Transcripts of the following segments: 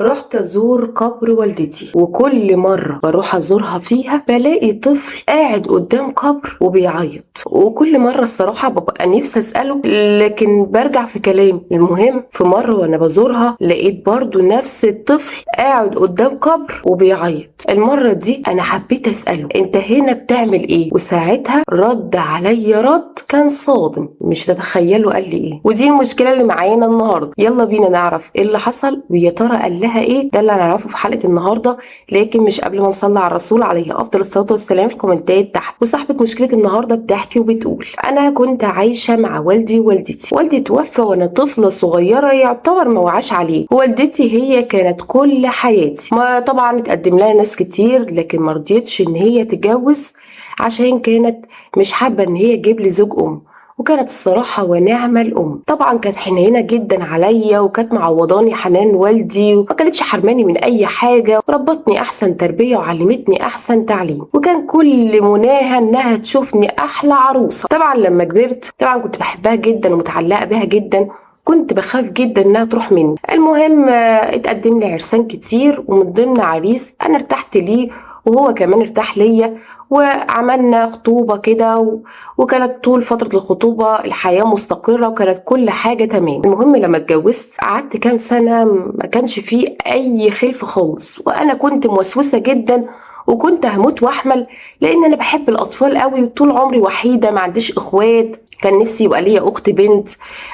رحت ازور قبر والدتي، وكل مرة بروح ازورها فيها بلاقي طفل قاعد قدام قبر وبيعيط. وكل مرة الصراحة ببقى نفسي اسأله لكن برجع في كلامي. المهم في مرة وانا بزورها لقيت برضو نفس الطفل قاعد قدام قبر وبيعيط. المرة دي انا حبيت اسأله انت هنا بتعمل ايه، وساعتها رد عليا رد كان صادم مش تتخيلوا قال لي ايه. ودي المشكلة اللي معانا النهاردة. يلا بينا نعرف ايه اللي حصل ويا ترى قال لها ايه. ده اللي هنعرفه في حلقة النهاردة، لكن مش قبل ما نصلي على الرسول عليه افضل الصلاة والسلام. في الكومنتات تحت وصاحبة مشكلة النهاردة بتحكي وبتقول انا كنت عايشة مع والدي ووالدتي. والدي توفى وانا طفلة صغيرة يعتبر ما وعاش عليه. والدتي هي كانت كل حياتي. ما طبعا اتقدم لها ناس كتير لكن ما رضيتش ان هي تتجوز عشان كانت مش حابة ان هي تجيب لي زوج وكانت الصراحة ونعمة الأم. طبعا كانت حنينة جدا عليا وكانت معوضاني حنان والدي وما كانتش حرماني من أي حاجة، وربتني أحسن تربية وعلمتني أحسن تعليم، وكان كل مناها إنها تشوفني أحلى عروسة. طبعا لما كبرت طبعا كنت بحبها جدا ومتعلقة بها جدا، كنت بخاف جدا انها تروح مني. المهم اتقدم لي عرسان كتير ومن ضمن عريس انا ارتحت ليه وهو كمان ارتاح ليا، وعملنا خطوبة كده وكانت طول فترة الخطوبة الحياة مستقرة وكانت كل حاجة تمام. المهم لما اتجوزت قعدت كام سنة ما كانش فيه أي خلف خالص، وأنا كنت موسوسة جدا وكنت هموت واحمل لأن أنا بحب الأطفال قوي وطول عمري وحيدة ما عنديش إخوات. كان نفسي يبقى ليا أخت بنت،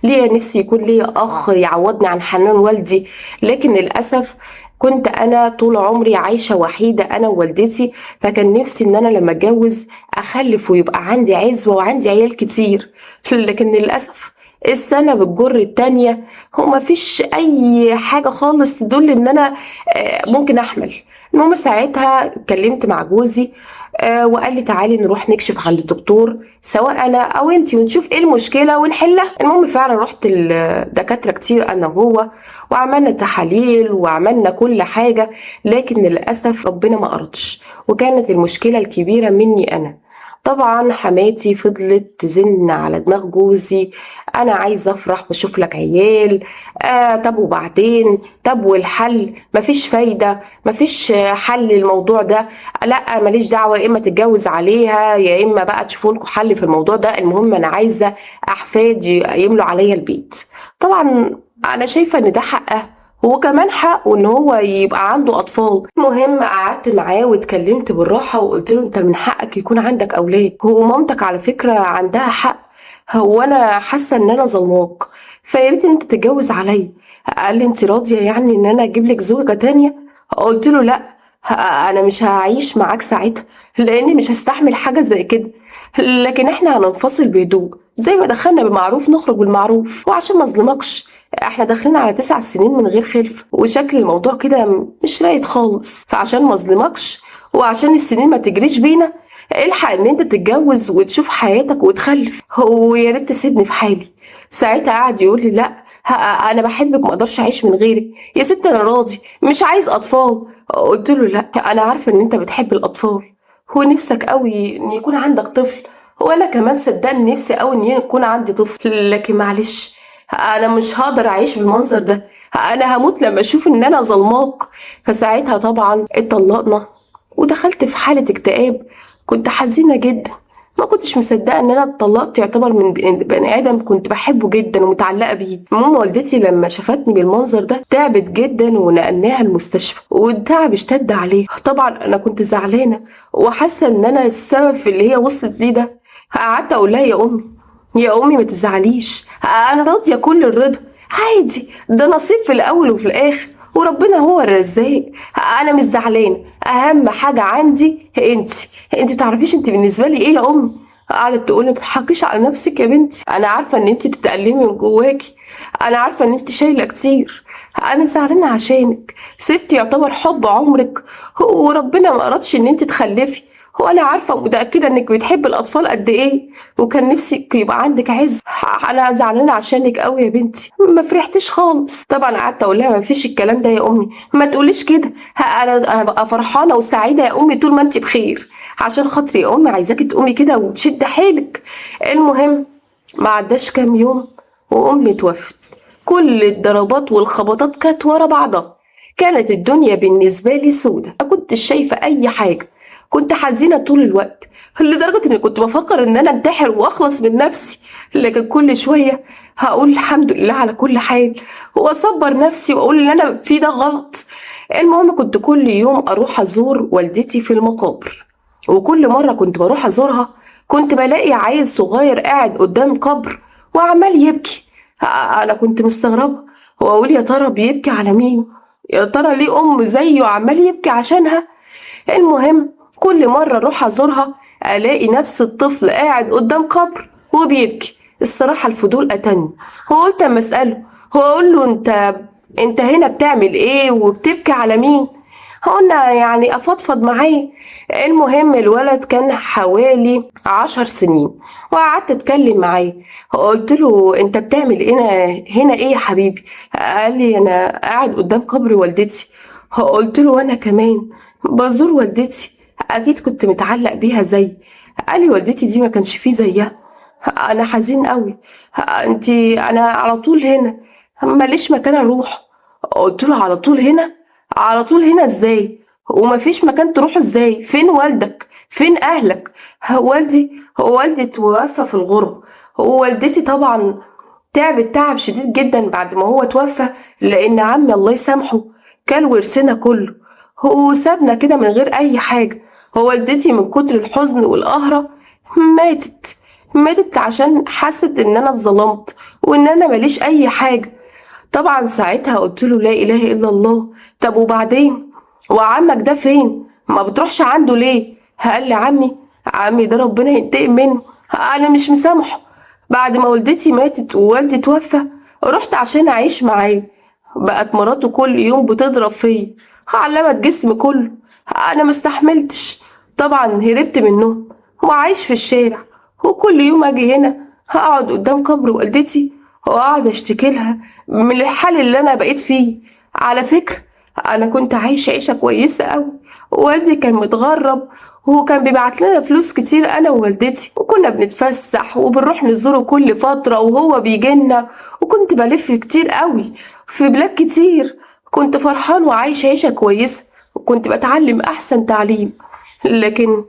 ليا نفسي يكون ليا أخ يعوضني عن حنان والدي، لكن للأسف كنت انا طول عمري عايشه وحيده انا ووالدتي. فكان نفسي ان انا لما اتجوز اخلف ويبقى عندي عزوه وعندي عيال كتير، لكن للاسف السنه بتجر التانيه وما فيش اي حاجه خالص تدل ان انا ممكن احمل. المهم ساعتها اتكلمت مع جوزي وقال لي تعالي نروح نكشف عند الدكتور سواء انا او انتي ونشوف ايه المشكله ونحلها. المهم فعلا رحت الدكاتره كتير انا وهو وعملنا تحاليل وعملنا كل حاجه، لكن للاسف ربنا ما اردش وكانت المشكله الكبيره مني انا. طبعا حماتي فضلت تزن على دماغ جوزي انا عايزه افرح واشوف لك عيال. طب وبعدين، طب والحل؟ مفيش فايده، مفيش حل للموضوع ده. لا ماليش دعوه، يا اما تتجوز عليها يا اما بقى تشوفوا لكم حل في الموضوع ده. المهم انا عايزه احفادي يملوا عليا البيت. طبعا انا شايفه ان ده حقها هو كمان حقه ان هو يبقى عنده اطفال. المهم قعدت معاه واتكلمت بالراحه وقلت له انت من حقك يكون عندك اولاد، هو مامتك على فكره عندها حق، هو انا حاسه ان انا ظلماك فياريت ان انت تتجوز عليا. قال لي انت راضيه يعني ان انا اجيب لك زوجه تانية؟ قلت له لا، انا مش هعيش معاك ساعتها لاني مش هستحمل حاجه زي كده، لكن احنا هننفصل بهدوء زي ما دخلنا بالمعروف نخرج بالمعروف. وعشان ما اظلمكش احنا داخلين على 9 سنين من غير خلف وشكل الموضوع كده مش رايد خالص، فعشان ما اظلمكش وعشان السنين ما تجريش بينا الحق ان انت تتجوز وتشوف حياتك وتخلف، ويا ريت تسيبني في حالي. ساعتها قعد يقول لي لا، انا بحبك ما اقدرش اعيش من غيرك. يا ست انا راضي مش عايز اطفال. قلت له لا، انا عارفه ان انت بتحب الاطفال هو نفسك قوي ان يكون عندك طفل، وانا كمان صدقني نفسي قوي ان يكون عندي طفل، لكن معلش انا مش هقدر اعيش بالمنظر ده، انا هموت لما اشوف ان انا ظلماك. فساعتها طبعا اتطلقنا ودخلت في حالة اكتئاب، كنت حزينة جدا، ما كنتش مصدقة ان انا اتطلقت يعتبر من بني ادم كنت بحبه جدا ومتعلقة بيه. المهم والدتي لما شافتني بالمنظر ده تعبت جدا ونقلناها المستشفى والتعب اشتد عليها. طبعا انا كنت زعلانة وحاسة ان انا السبب في اللي هي وصلت ليه ده. قعدت اقول لها يا امي، يا امي ما تزعليش، انا راضيه كل الرضا، عادي ده نصيب في الاول وفي الاخر وربنا هو الرزاق، انا مش زعلانه، اهم حاجه عندي انت تعرفيش انت بالنسبه لي ايه يا امي. قعدت تقول لي ما تضحكيش على نفسك يا بنتي، انا عارفه ان انت بتتألمي من جواكي، انا عارفه ان انت شايله كتير، انا زعلانه عشانك، سبتي يعتبر حب عمرك وربنا ما ارادش ان انت تخلفي، وانا عارفه ومتاكده انك بتحبي الاطفال قد ايه وكان نفسك يبقى عندك عز. انا زعلانه عشانك قوي يا بنتي، ما فرحتش خالص. طبعا قعدت اقول لها ما فيش الكلام ده يا امي، ما تقوليش كده، انا ببقى فرحانه وسعيده يا امي طول ما انت بخير، عشان خاطري يا امي عايزاكي تقومي كده وتشدي حيلك. المهم ما عداش كام يوم وامي توفت، كل الضربات والخبطات كانت ورا بعضها، كانت الدنيا بالنسبة لي سودة، ما كنتش شايفة أي حاجة، كنت حزينة طول الوقت لدرجة إني كنت بفكر إن أنا أنتحر وأخلص من نفسي. لكن كل شوية هقول الحمد لله على كل حال وأصبر نفسي وأقول اللي أنا فيه ده غلط. المهم كنت كل يوم أروح أزور والدتي في المقابر، وكل مرة كنت بروح أزورها كنت بلاقي عيل صغير قاعد قدام قبر وعمال يبكي. أنا كنت مستغربة وأقول يا ترى بيبكي على مين؟ يا ترى ليه أم زيه عمال يبكي عشانها؟ المهم كل مرة أروح أزورها ألاقي نفس الطفل قاعد قدام قبر وبيبكي. الصراحة الفضول قتلني وقلت أما أسأله، هو أقول له أنت هنا بتعمل إيه وبتبكي على مين؟ قلنا يعني أفضفض معاه. المهم الولد كان حوالي 10 سنين وقعدت أتكلم معاه. قلت له أنت بتعمل هنا إيه يا حبيبي؟ قال لي أنا قاعد قدام قبر والدتي. قلت له وأنا كمان بزور والدتي، أكيد كنت متعلق بيها زي. قال لي والدتي دي ما كانش فيه زيها، أنا حزين قوي، أنا على طول هنا ماليش مكان أروح. قلت له على طول هنا؟ على طول هنا ازاي؟ ومفيش مكان تروح ازاي؟ فين والدك؟ فين اهلك؟ والدي توفى في الغربة. ووالدتي طبعا تعبت تعب شديد جدا بعد ما هو توفى، لان عمي الله يسامحه كان ورثنا كله وسابنا كده من غير اي حاجة. والدتي من كتر الحزن والقهرة ماتت عشان حست ان انا اتظلمت وان انا ماليش اي حاجة. طبعا ساعتها قلت له لا اله الا الله. طب وبعدين وعمك ده فين؟ ما بتروحش عنده ليه؟ قال لي عمي ده ربنا ينتقم منه، انا مش مسامحه. بعد ما والدتي ماتت ووالدي توفى رحت عشان اعيش معاه، بقت مراته كل يوم بتضرب فيا، علمت جسمي كله، انا مستحملتش. طبعا هربت منهم وعايش في الشارع، وكل يوم اجي هنا هقعد قدام قبر والدتي واقعد اشتكي لها من الحال اللي انا بقيت فيه. على فكرة انا كنت عايشة عيشة كويسة قوي، والدي كان متغرب وكان بيبعت لنا فلوس كتير انا ووالدتي، وكنا بنتفسح وبنروح نزوره كل فترة وهو بيجينا، وكنت بلف كتير قوي في بلاد كتير. كنت فرحان وعايشة عيشة كويسة وكنت بتعلم احسن تعليم. لكن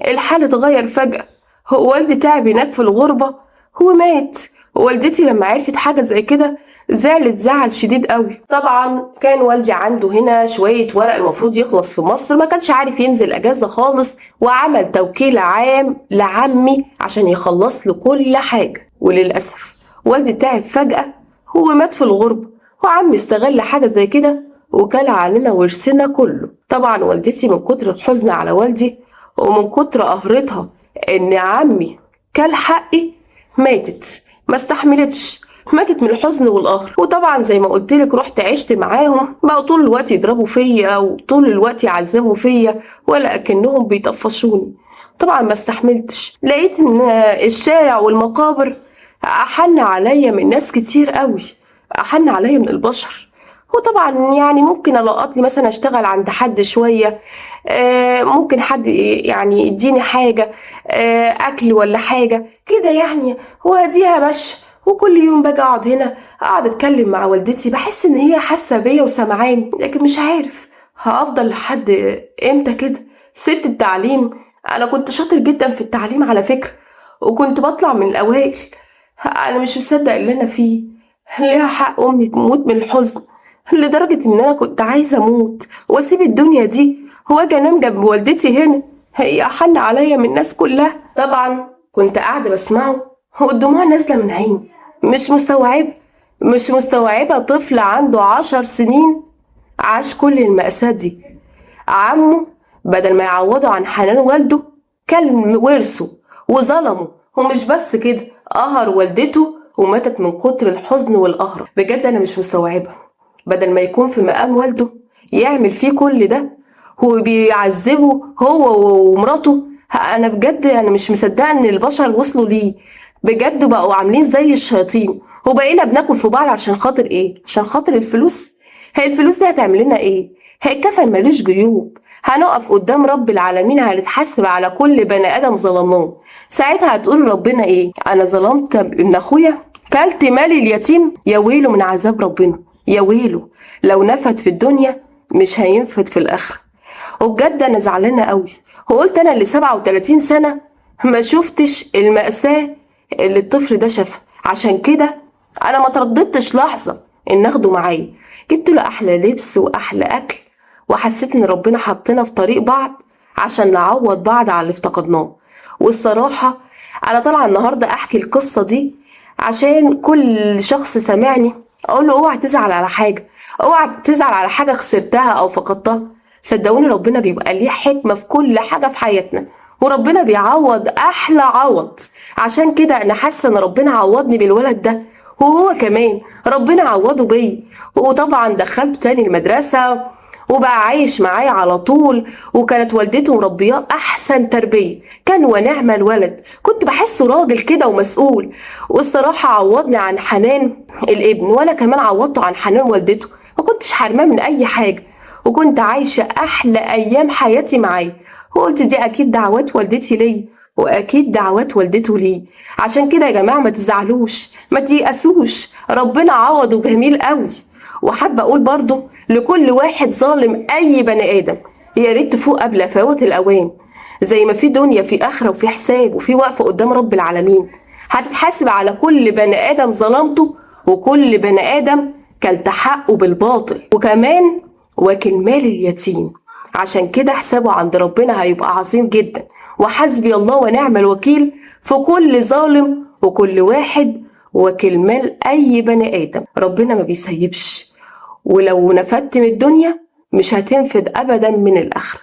الحال اتغير فجأة، هو والدي تعب هناك في الغربة ومات. والدتي لما عرفت حاجة زي كده زعلت زعل شديد قوي. طبعا كان والدي عنده هنا شوية ورق المفروض يخلص في مصر، ما كانش عارف ينزل اجازة خالص، وعمل توكيل عام لعمي عشان يخلص له كل حاجة. وللأسف والدي تعب فجأة ومات في الغربة، وعمي استغل حاجة زي كده وكل علينا ورثنا كله. طبعا والدتي من كتر الحزن على والدي ومن كتر قهرتها ان عمي كل حقي ماتت، ما استحملتش، ماتت من الحزن والقهر. وطبعا زي ما قلت لك رحت عشت معاهم، بقوا طول الوقت يضربوا فيا وطول الوقت يعذبوا فيا ولا اكنهم بيطفشوني. طبعا ما استحملتش، لقيت ان الشارع والمقابر احن عليا من ناس كتير قوي، احن عليا من البشر. وطبعا يعني ممكن القط لي مثلا اشتغل عند حد شويه، ممكن حد يعني يديني حاجه، اكل ولا حاجه كده يعني، واديها ماشيه. وكل يوم باجي اقعد هنا اقعد اتكلم مع والدتي، بحس ان هي حاسه بيا وسامعاني، لكن مش عارف هافضل لحد امتى كده. ست التعليم، انا كنت شاطر جدا في التعليم على فكره وكنت بطلع من الاوائل. انا مش مصدق اللي انا فيه. ليها حق امي تموت من الحزن لدرجه ان انا كنت عايزه اموت واسيب الدنيا دي واجي انام جنب والدتي هنا، هي احن عليا من الناس كلها. طبعا كنت قاعده بسمعه والدموع نازله من عيني، مش مستوعبه طفل عنده 10 سنين عاش كل المأساة دي. عمه بدل ما يعوضه عن حنان والده كل ورثه وظلمه، ومش بس كده قهر والدته وماتت من كتر الحزن والقهر. بجد انا مش مستوعبه، بدل ما يكون في مقام والده يعمل فيه كل ده وبيعذبه هو ومراته. انا بجد انا مش مصدقه ان البشر وصلوا ليه، بجد بقوا عاملين زي الشياطين وبقينا بناكل في بعض عشان خاطر ايه؟ عشان خاطر الفلوس. هي الفلوس دي هتعمل لنا ايه؟ هي الكفن ملوش جيوب، هنقف قدام رب العالمين هنتحاسب على كل بني ادم ظلمناه. ساعتها هتقول ربنا ايه؟ انا ظلمت ابن اخويا، كلت مال اليتيم، يا ويله من عذاب ربنا، يا ويله لو نفد في الدنيا مش هينفد في الاخر. وبجد انا زعلانه قوي، وقلت انا اللي 37 سنه ما شفتش المأساة اللي الطفل ده شافها. عشان كده انا ما ترددتش لحظه ان اخده معايا. جبت له احلى لبس واحلى اكل، وحسيت ان ربنا حطنا في طريق بعض عشان نعوض بعض على اللي افتقدناه. والصراحه انا طالعه النهارده احكي القصه دي عشان كل شخص سامعني اقول له اوعى تزعل على حاجه، اوعى تزعل على حاجه خسرتها او فقدتها. صدقوني ربنا بيبقى ليه حكمه في كل حاجه في حياتنا، وربنا بيعوض احلى عوض. عشان كده انا حاسه ان ربنا عوضني بالولد ده، وهو كمان ربنا عوضه بيا. وطبعا دخلته تاني المدرسه وبقى عايش معايا على طول، وكانت والدته مربياه احسن تربيه. كان ونعم الولد، كنت بحسه راجل كده ومسؤول. والصراحه عوضني عن حنان الابن، وانا كمان عوضته عن حنان والدته. ما كنتش حرماه من اي حاجه، وكنت عايشه احلى ايام حياتي معاه. وقلت دي اكيد دعوات والدتي ليا، واكيد دعوات والدته ليه. عشان كده يا جماعه ما تزعلوش، ما تيأسوش، ربنا عوضه جميل قوي. وحابه اقول برضو لكل واحد ظالم اي بني ادم، يا ريت تفوق قبل فوات الاوان. زي ما في دنيا في اخره وفي حساب وفي وقفه قدام رب العالمين، هتتحاسب على كل بني ادم ظلمته، وكل بني ادم كلت حقه بالباطل، وكمان واكل مال اليتيم. عشان كده حسابه عند ربنا هيبقى عظيم جدا. وحسبي الله ونعم الوكيل في كل ظالم وكل واحد واكل مال اي بني ادم. ربنا ما بيسيبش، ولو نفدت من الدنيا مش هتنفد ابدا من الاخره.